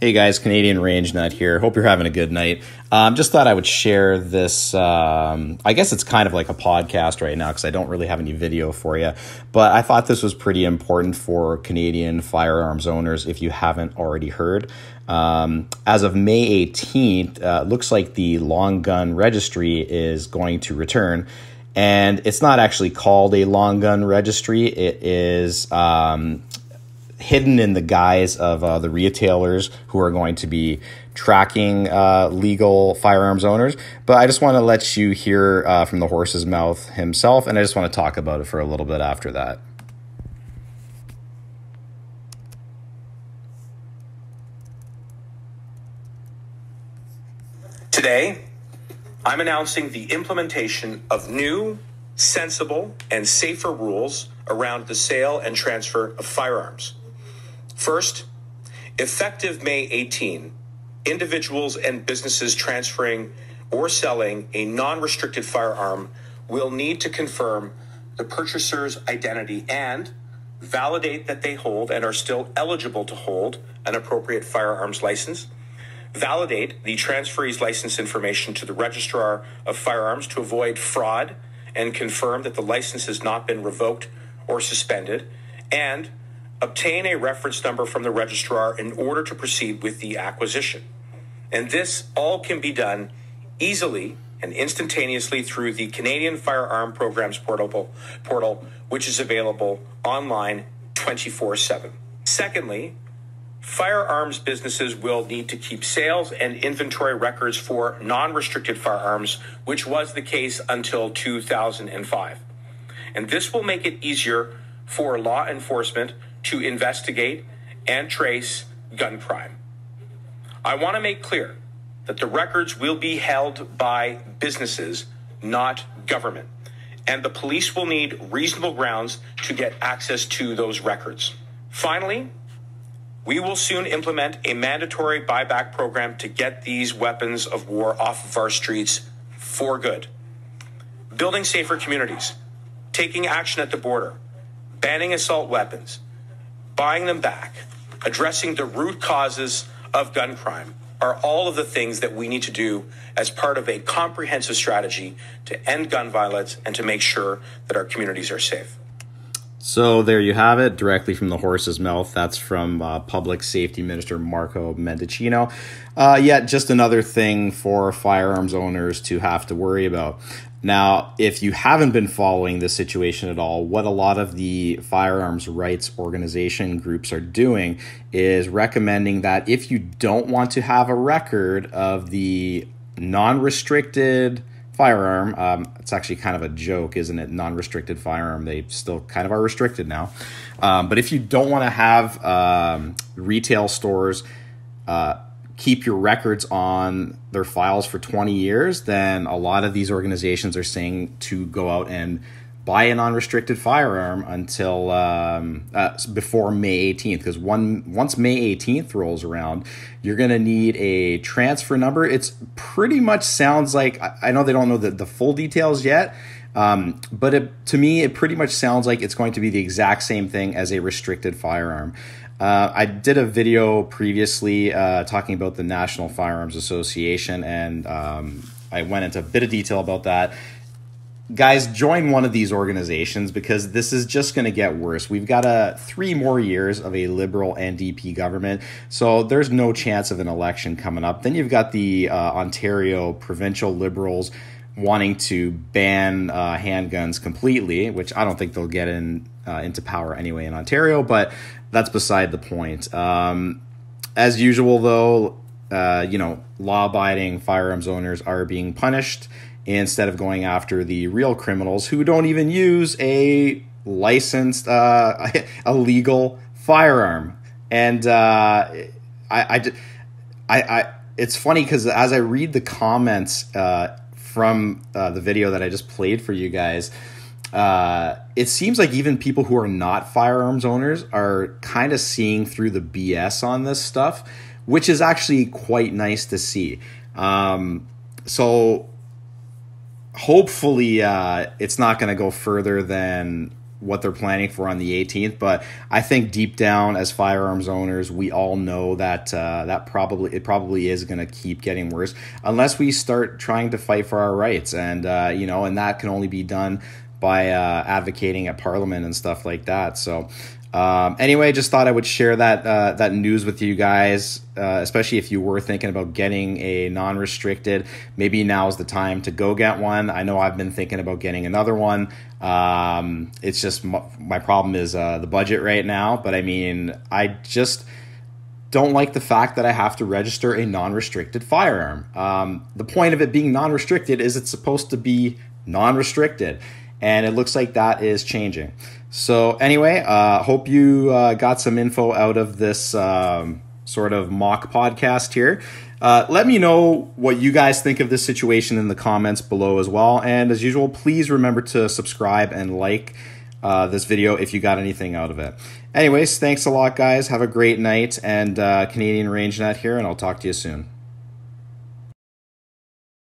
Hey guys, Canadian Range Nut here. Hope you're having a good night. Just thought I would share this. I guess it's kind of like a podcast right now because I don't really have any video for you. But I thought this was pretty important for Canadian firearms owners if you haven't already heard. As of May 18th, looks like the long gun registry is going to return. And it's not actually called a long gun registry. It is hidden in the guise of the retailers who are going to be tracking legal firearms owners. But I just want to let you hear from the horse's mouth himself, and I just want to talk about it for a little bit after that. Today, I'm announcing the implementation of new, sensible, and safer rules around the sale and transfer of firearms. First, effective May 18, individuals and businesses transferring or selling a non-restricted firearm will need to confirm the purchaser's identity and validate that they hold and are still eligible to hold an appropriate firearms license, validate the transferee's license information to the registrar of firearms to avoid fraud and confirm that the license has not been revoked or suspended, and obtain a reference number from the registrar in order to proceed with the acquisition. And this all can be done easily and instantaneously through the Canadian Firearm Programs portal, which is available online 24/7. Secondly, firearms businesses will need to keep sales and inventory records for non-restricted firearms, which was the case until 2005. And this will make it easier for law enforcement to investigate and trace gun crime. I want to make clear that the records will be held by businesses, not government, and the police will need reasonable grounds to get access to those records. Finally, we will soon implement a mandatory buyback program to get these weapons of war off of our streets for good. Building safer communities, taking action at the border, banning assault weapons, buying them back, addressing the root causes of gun crime are all of the things that we need to do as part of a comprehensive strategy to end gun violence and to make sure that our communities are safe. So there you have it, directly from the horse's mouth. That's from Public Safety Minister Marco Mendicino. Yet just another thing for firearms owners to have to worry about. Now, if you haven't been following this situation at all, what a lot of the firearms rights organization groups are doing is recommending that if you don't want to have a record of the non-restricted firearm, it's actually kind of a joke, isn't it? Non-restricted firearm, they still kind of are restricted now. But if you don't want to have retail stores keep your records on their files for 20 years, then a lot of these organizations are saying to go out and buy a non-restricted firearm until before May 18th, because once May 18th rolls around, you're going to need a transfer number. It's pretty much sounds like, I know they don't know the full details yet, but to me, it pretty much sounds like it's going to be the exact same thing as a restricted firearm. I did a video previously talking about the National Firearms Association, and I went into a bit of detail about that. Guys, join one of these organizations because this is just going to get worse. We've got 3 more years of a Liberal NDP government, so there's no chance of an election coming up. Then you've got the Ontario provincial Liberals wanting to ban handguns completely, which I don't think they'll get into power anyway in Ontario, but that's beside the point. As usual, though, law-abiding firearms owners are being punished instead of going after the real criminals who don't even use a licensed, a legal firearm. And it's funny because as I read the comments from the video that I just played for you guys, it seems like even people who are not firearms owners are kind of seeing through the BS on this stuff, which is actually quite nice to see. So hopefully it's not going to go further than what they're planning for on the 18th, but I think deep down as firearms owners, we all know that it probably is going to keep getting worse unless we start trying to fight for our rights, and and that can only be done by advocating at Parliament and stuff like that. So anyway, just thought I would share that news with you guys, especially if you were thinking about getting a non-restricted. Maybe now's the time to go get one. I know I've been thinking about getting another one. It's just my problem is the budget right now. But I mean, I just don't like the fact that I have to register a non-restricted firearm. The point of it being non-restricted is it's supposed to be non-restricted, and it looks like that is changing. So anyway, hope you got some info out of this sort of mock podcast here. Let me know what you guys think of this situation in the comments below as well. And as usual, please remember to subscribe and like this video if you got anything out of it. Anyways, thanks a lot, guys. Have a great night. And Canadian Range Net here, and I'll talk to you soon.